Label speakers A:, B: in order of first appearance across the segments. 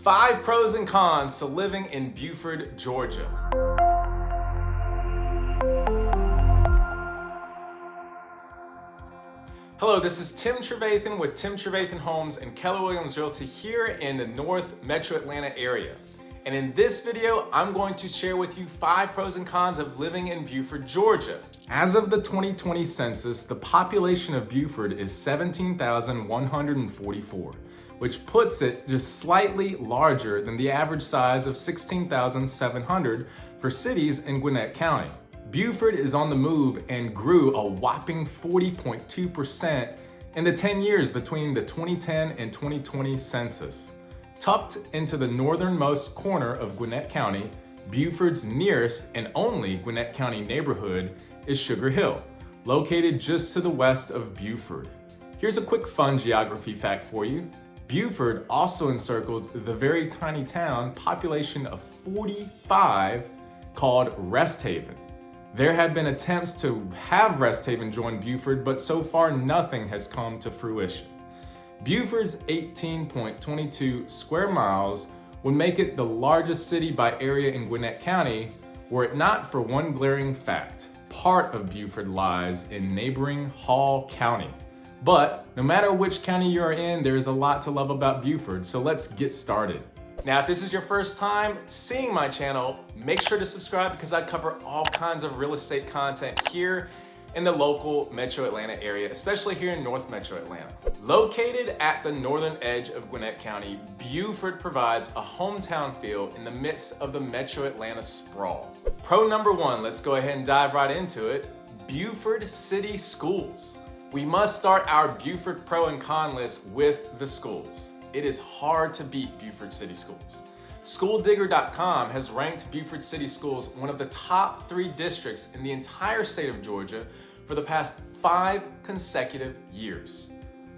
A: 5 pros and cons to living in Buford, Georgia. Hello, this is Tim Trevathan with Tim Trevathan Homes and Keller Williams Realty here in the North Metro Atlanta area. And in this video, I'm going to share with you 5 pros and cons of living in Buford, Georgia. As of the 2020 census, the population of Buford is 17,144, which puts it just slightly larger than the average size of 16,700 for cities in Gwinnett County. Buford is on the move and grew a whopping 40.2% in the 10 years between the 2010 and 2020 census. Tucked into the northernmost corner of Gwinnett County, Buford's nearest and only Gwinnett County neighborhood is Sugar Hill, located just to the west of Buford. Here's a quick fun geography fact for you. Buford also encircles the very tiny town population of 45 called Resthaven. There have been attempts to have Resthaven join Buford, but so far nothing has come to fruition. Buford's 18.22 square miles would make it the largest city by area in Gwinnett County were it not for one glaring fact. Part of Buford lies in neighboring Hall County. But no matter which county you're in, there is a lot to love about Buford, so let's get started. Now, if this is your first time seeing my channel, make sure to subscribe because I cover all kinds of real estate content here in the local Metro Atlanta area, especially here in North Metro Atlanta. Located at the northern edge of Gwinnett County, Buford provides a hometown feel in the midst of the Metro Atlanta sprawl. Pro number 1, let's go ahead and dive right into it. Buford City Schools. We must start our Buford pro and con list with the schools. It is hard to beat Buford City Schools. SchoolDigger.com has ranked Buford City Schools one of the top 3 districts in the entire state of Georgia for the past 5 consecutive years.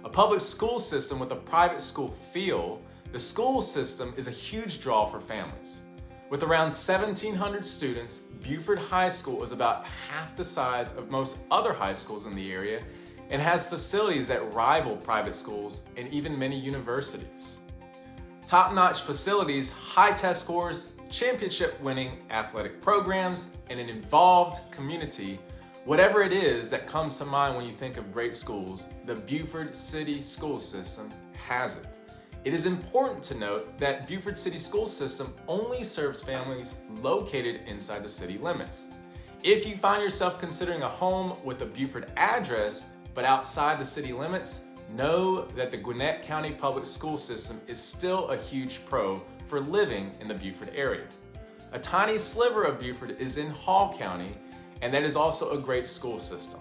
A: A public school system with a private school feel, the school system is a huge draw for families. With around 1,700 students, Buford High School is about half the size of most other high schools in the area and has facilities that rival private schools and even many universities. Top-notch facilities, high test scores, championship-winning athletic programs, and an involved community. Whatever it is that comes to mind when you think of great schools, the Buford City School System has it. It is important to note that Buford City School System only serves families located inside the city limits. If you find yourself considering a home with a Buford address, but outside the city limits, know that the Gwinnett County Public School System is still a huge pro for living in the Buford area. A tiny sliver of Buford is in Hall County, and that is also a great school system.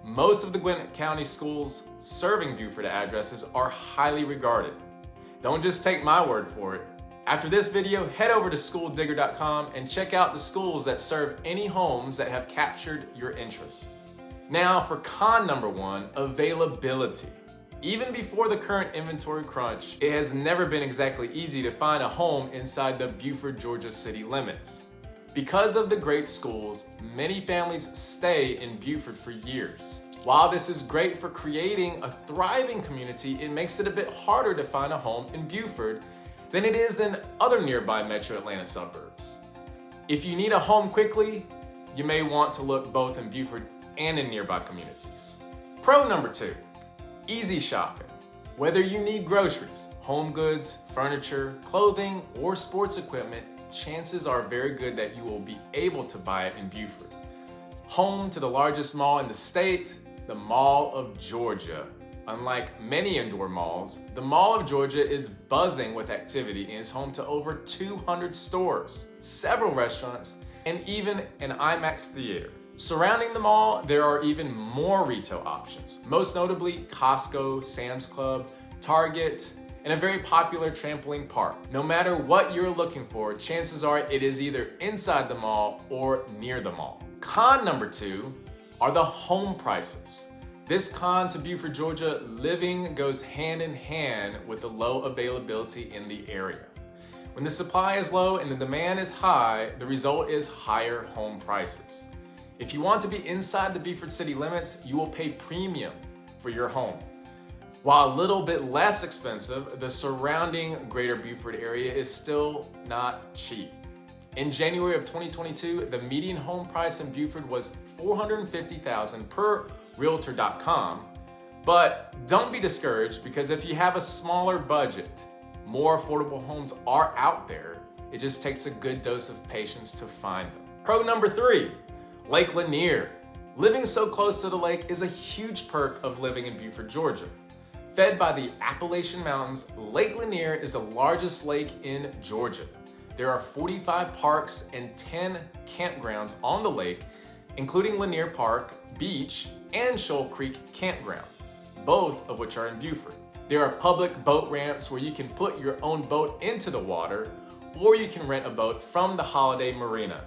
A: Most of the Gwinnett County schools serving Buford addresses are highly regarded. Don't just take my word for it. After this video, head over to SchoolDigger.com and check out the schools that serve any homes that have captured your interest. Now for con number 1, availability. Even before the current inventory crunch, it has never been exactly easy to find a home inside the Buford, Georgia city limits. Because of the great schools, many families stay in Buford for years. While this is great for creating a thriving community, it makes it a bit harder to find a home in Buford than it is in other nearby Metro Atlanta suburbs. If you need a home quickly, you may want to look both in Buford and in nearby communities. Pro number 2, easy shopping. Whether you need groceries, home goods, furniture, clothing, or sports equipment, chances are very good that you will be able to buy it in Buford. Home to the largest mall in the state, the Mall of Georgia. Unlike many indoor malls, the Mall of Georgia is buzzing with activity and is home to over 200 stores, several restaurants, and even an IMAX theater. Surrounding the mall, there are even more retail options, most notably Costco, Sam's Club, Target, and a very popular trampoline park. No matter what you're looking for, chances are it is either inside the mall or near the mall. Con number 2 are the home prices. This con to Buford, Georgia, living goes hand in hand with the low availability in the area. When the supply is low and the demand is high, the result is higher home prices. If you want to be inside the Buford city limits, you will pay premium for your home. While a little bit less expensive, the surrounding greater Buford area is still not cheap. In January of 2022, the median home price in Buford was $450,000 per Realtor.com. But don't be discouraged, because if you have a smaller budget, more affordable homes are out there. It just takes a good dose of patience to find them. Pro number 3, Lake Lanier. Living so close to the lake is a huge perk of living in Buford, Georgia. Fed by the Appalachian Mountains, Lake Lanier is the largest lake in Georgia. There are 45 parks and 10 campgrounds on the lake, including Lanier Park, Beach, and Shoal Creek Campground, both of which are in Buford. There are public boat ramps where you can put your own boat into the water, or you can rent a boat from the Holiday Marina.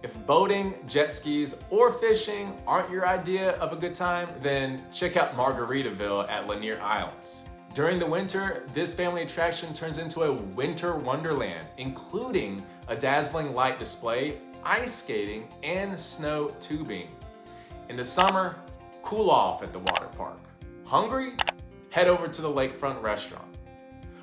A: If boating, jet skis, or fishing aren't your idea of a good time, then check out Margaritaville at Lanier Islands. During the winter, this family attraction turns into a winter wonderland, including a dazzling light display, ice skating, and snow tubing. In the summer, cool off at the water park. Hungry? Head over to the lakefront restaurant.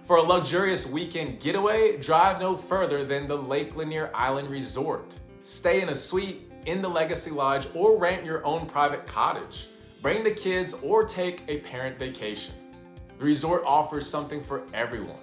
A: For a luxurious weekend getaway, drive no further than the Lake Lanier Island Resort. Stay in a suite in the Legacy Lodge or rent your own private cottage. Bring the kids or take a parent vacation. The resort offers something for everyone.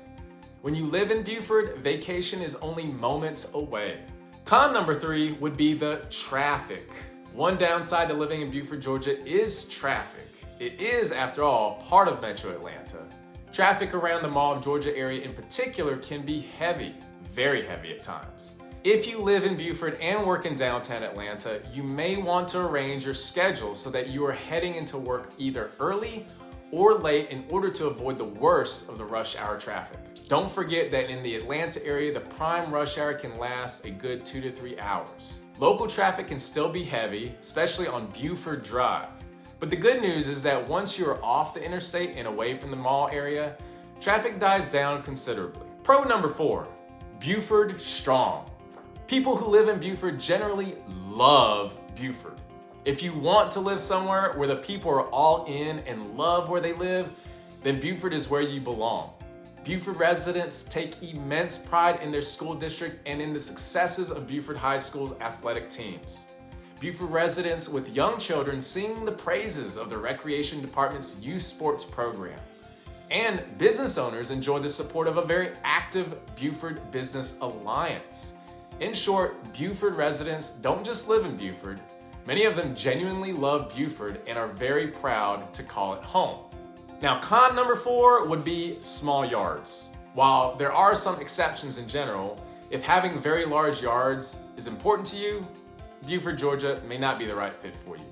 A: When you live in Buford, vacation is only moments away. Con number 3 would be the traffic. One downside to living in Buford, Georgia is traffic. It is, after all, part of Metro Atlanta. Traffic around the Mall of Georgia area in particular can be heavy, very heavy at times. If you live in Buford and work in downtown Atlanta, you may want to arrange your schedule so that you are heading into work either early or late in order to avoid the worst of the rush hour traffic. Don't forget that in the Atlanta area, the prime rush hour can last a good 2 to 3 hours. Local traffic can still be heavy, especially on Buford Drive. But the good news is that once you are off the interstate and away from the mall area, traffic dies down considerably. Pro number 4, Buford Strong. People who live in Buford generally love Buford. If you want to live somewhere where the people are all in and love where they live, then Buford is where you belong. Buford residents take immense pride in their school district and in the successes of Buford High School's athletic teams. Buford residents with young children sing the praises of the Recreation Department's youth sports program. And business owners enjoy the support of a very active Buford Business Alliance. In short, Buford residents don't just live in Buford. Many of them genuinely love Buford and are very proud to call it home. Now, con number 4 would be small yards. While there are some exceptions in general, if having very large yards is important to you, Buford, Georgia may not be the right fit for you.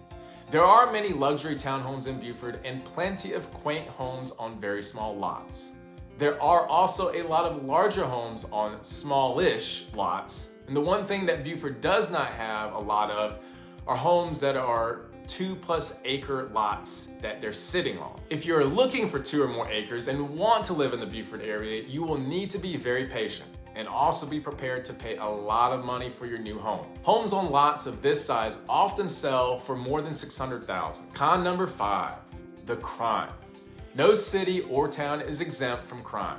A: There are many luxury townhomes in Buford and plenty of quaint homes on very small lots. There are also a lot of larger homes on smallish lots. And the one thing that Buford does not have a lot of are homes that are 2+ acre lots that they're sitting on. If you're looking for 2 or more acres and want to live in the Buford area, you will need to be very patient and also be prepared to pay a lot of money for your new home. Homes on lots of this size often sell for more than $600,000. Con number 5, the crime. No city or town is exempt from crime.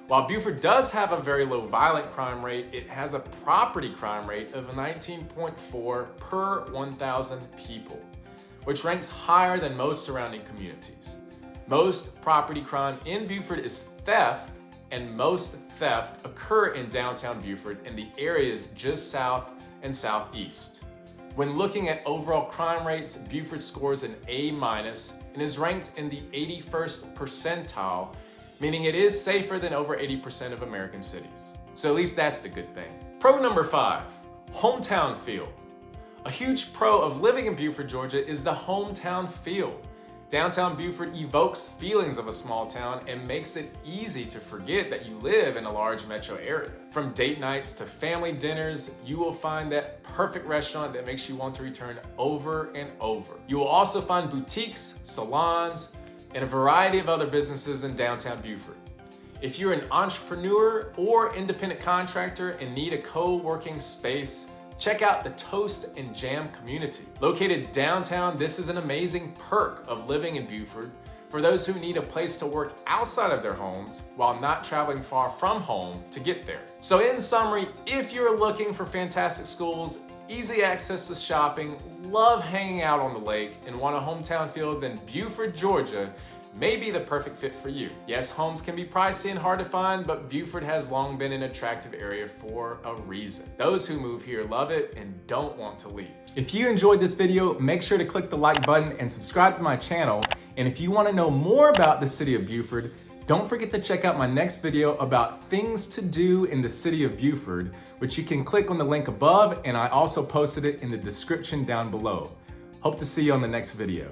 A: While Buford does have a very low violent crime rate, it has a property crime rate of 19.4 per 1,000 people, which ranks higher than most surrounding communities. Most property crime in Buford is theft, and most theft occur in downtown Buford and the areas just south and southeast. When looking at overall crime rates, Buford scores an A- and is ranked in the 81st percentile, meaning it is safer than over 80% of American cities. So at least that's the good thing. Pro number 5, hometown feel. A huge pro of living in Buford, Georgia is the hometown feel. Downtown Buford evokes feelings of a small town and makes it easy to forget that you live in a large metro area. From date nights to family dinners, you will find that perfect restaurant that makes you want to return over and over. You will also find boutiques, salons, and a variety of other businesses in downtown Buford. If you're an entrepreneur or independent contractor and need a co-working space, check out the Toast and Jam community. Located downtown, this is an amazing perk of living in Buford. for those who need a place to work outside of their homes while not traveling far from home to get there. So in summary, if you're looking for fantastic schools, easy access to shopping, love hanging out on the lake, and want a hometown feel, then Buford, Georgia may be the perfect fit for you. Yes, homes can be pricey and hard to find, but Buford has long been an attractive area for a reason. Those who move here love it and don't want to leave. If you enjoyed this video, make sure to click the like button and subscribe to my channel. And if you want to know more about the city of Buford, don't forget to check out my next video about things to do in the city of Buford, which you can click on the link above, and I also posted it in the description down below. Hope to see you on the next video.